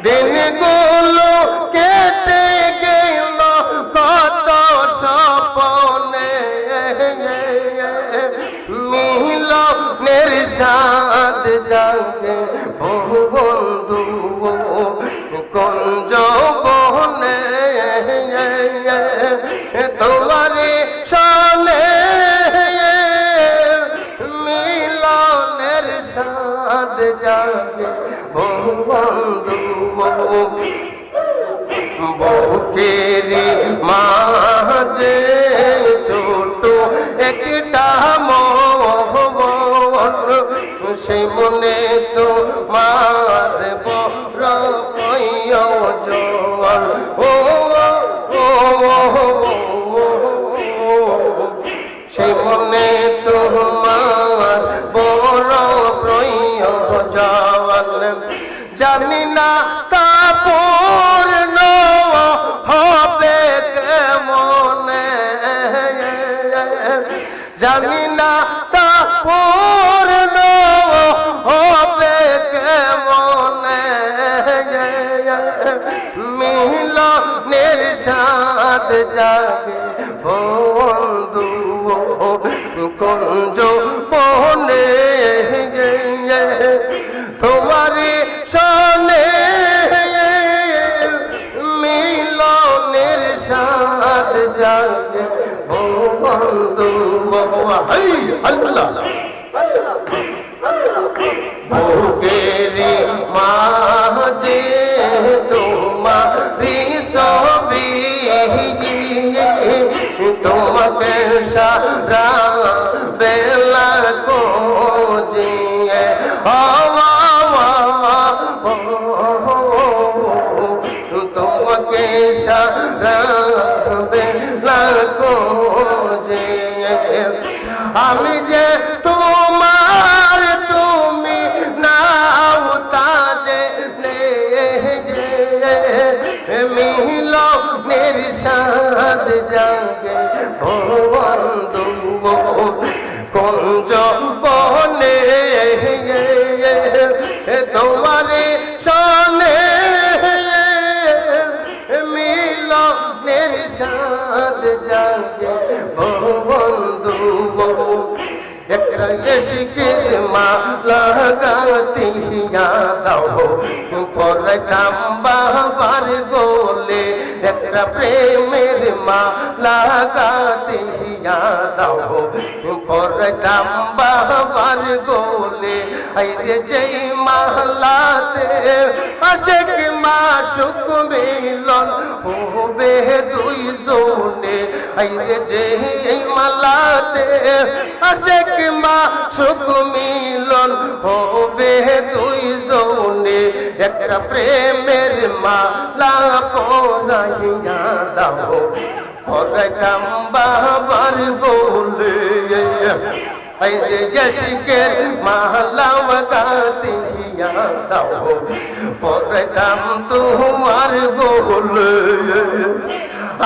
দিনগুলো কেটে গেল কত স্বপ্নে, মিলনের স্বাদ জাগে বহু বন্ধু কোন যৌবনে, তোমারে সনে মিলনের স্বাদ জাগে বহু বন্ধু, বুকেরি মাঝে ছোট একটা মন, সেই মনে তোমার বড় প্রয়োজন, ও সেই মনে তোমার বড় প্রয়োজন, জানি না তা পূর্ণ হবে কেমনে, জানি না তা পূর্ণ হবে কেমনে, মিলনের স্বাদ জাগে বন্ধু কোন যৌবনে, তোমারে সনে মিলনের স্বাদ জাগে বন্ধু, হাই আল্লাহ বুকেরি মাঝে তোমারি ছবি, তোমাকে সারা বেলা খোঁজিয়ে তোমাকে সারা বেলা খোঁজিয়ে, আমি যে তোমার তুমি নাও তাজে মিলনের স্বাদ জাগে বন্ধু কোন যৌবনে, তোমারে সনে মিলনের স্বাদ জাগে বন্ধু, একটা ইশকের মালা গাতিয়া দাও পরতাম বাবার গোলে, একটা প্রেমের মালা গাতিয়া দাও পরতাম বাবার গোলে, আইরে যেই মালাতে আশিক মাশুক মিলন হবে দুইজনে, আইরে যেই মালাতে আশিক মাশুক মিলন হবে দুইজনে, একটা প্রেমের মালা পরাইয়া দাও পরতাম বাবার গোলে, আইরে ইশকের মালা গাতিয়া দাও পরতাম তোমার গোলে,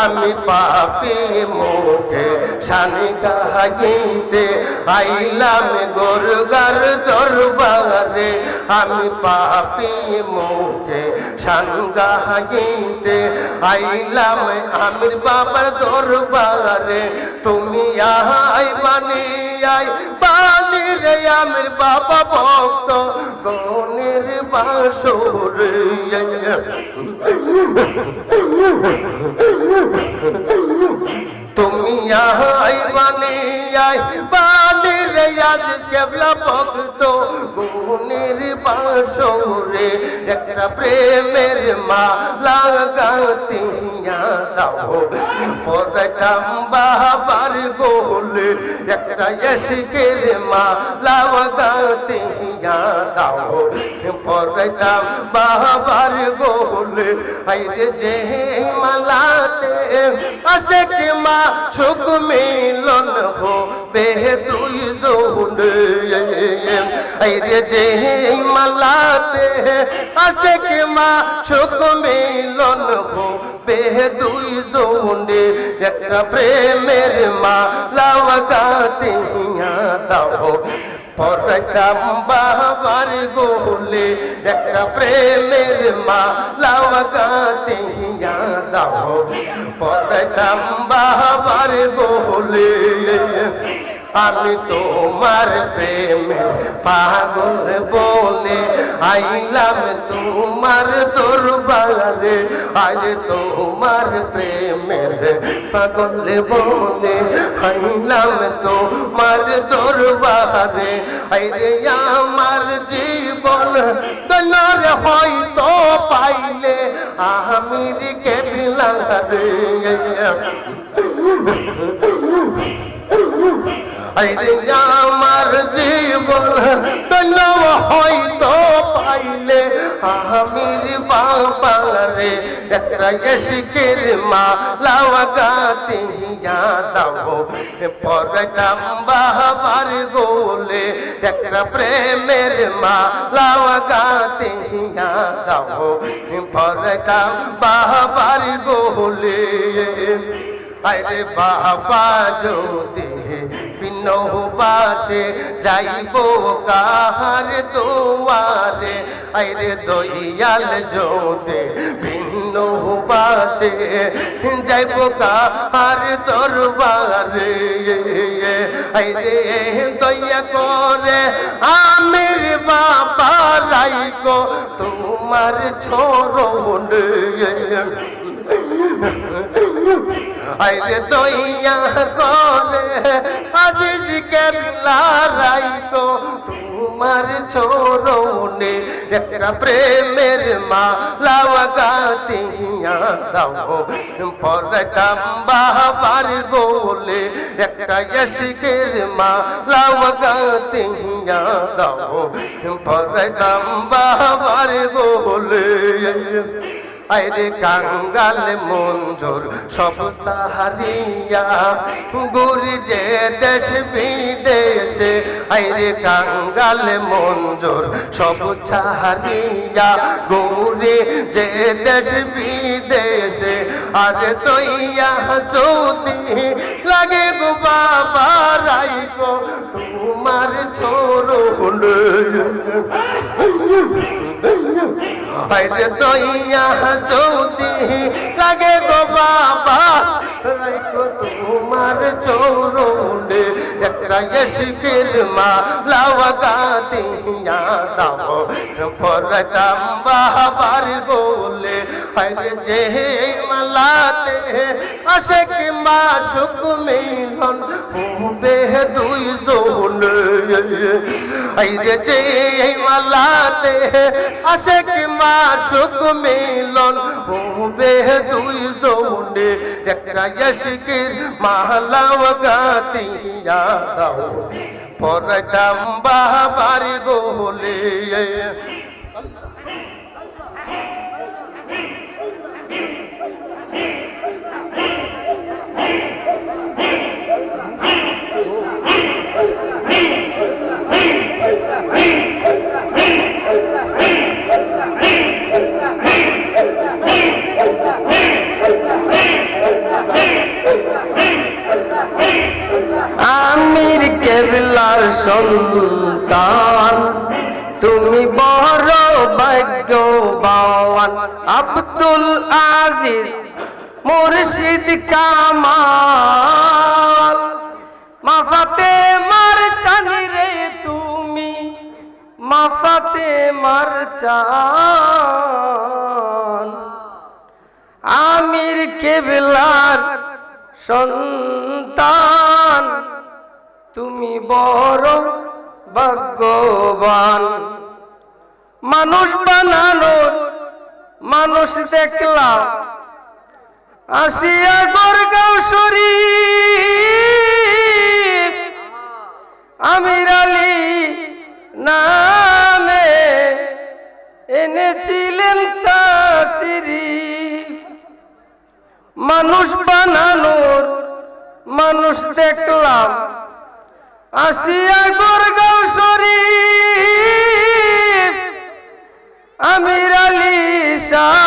আমি পাপী মুখে শানি গাইতে আইলাম গোরগার দরবারে, আমি পাপী মুখে শান গাইতে আইলাম আমির বাবার দরবারে, তুমি আই বানি আই বানি রে আমির বাবা ভক্ত গনের বাসরে, তুমি আই বানি আই বানি রে আজ কেবলা ভক্ত গনের বাসরে, একটা প্রেমের মালা গাতিয়া দাও পরতাম বাবার গোলে, একটা ইশকের মালা গাতিয়া দাও পরতাম বাবার গোলে, আইরে যে মালাতে আশিক মাশুক মিলন হবে দুইজনে, আইরে যে মালাতে আশিক মাশুক মিলন হবে দুইজনে, একটা প্রেমের মালা গাতিয়া দাও পড়তাম বাবার গোলে একটা প্রেমের মালা গাতে দাও পড়তাম বাবার গোলে আমি তোমার প্রেমে পাগল বলে আইলাম তোমার দরবারে আজ তোমার প্রেমের পাগল বলে আইলাম তোমার দরবারে আরে আমার জীবন দনার হয়তো পাইলে আমির কেবলা রে আরে আমার জীবন তন হয়তো পাইলে আমির বাবা রে একটা এশকের মালা গাতে দাও পড়তাম বাবার গোলে একটা প্রেমের মালা গাতে দাও পড়তাম বাবার গোলে আরে বাবা যদি বিনবাসে যাইব কাহার দুয়ারে আরে দয়াল যদি বিনবাসে যাইব কাহার দরবারে আরে দয়া করে আমির বাবা রাইকো তোমার ছোড়নে আরে দইয়া করে আজিজ কেবলা রাইতো তোমার চরণে একটা প্রেমের মালা গাতে দাও পড়তাম বাবার গোলে একটা এশকের মালা গাতে দাও পড়তাম বাবার গোলে আরে কাঙ্গাল মঞ্জুর সব সাহারিয়া গুরি যে দেশ বিদেশে আরে কাঙ্গাল মঞ্জুর সব সাহারিয়া গুরি যে দেশ বিদেশে আরে তৈয়া যদি লাগে গো বাবা রাইকো তোমার ছোড়নে আরে দইয়া যদি লাগে গো বাবা রাইকো তোমার চরণে একটা এশকের মালা গাতে দাও পড়তাম বাবার গোলে আরে যে মালাতে আশিক মাশুক মিলন হবে দুই জনে আরে যে মালাতে আশিক মাশুক মিলন হবে দুই জনে একটা এশকের মালা গাতে দাও পড়তাম বাবার গোলে আমির কেবলার সন্তান তুমি বড় ভাগ্যবান আব্দুল আজিজ মুর্শিদ কামাল মাফাতে মার চানি রে তুমি মাফাতে মার চান আমির কেবলার সন্তান তুমি বড় ভাগ্যবান মানুষ বানানোর মানুষ দেখলাম আসিয়া গড়গাঁও শরীফ আমির আলী নামে এনেছিলেন তাশরীফ মানুষ বানানোর মানুষ দেখলাম আসিয়া গড়গাঁও শরীফ আমির আলী শাহ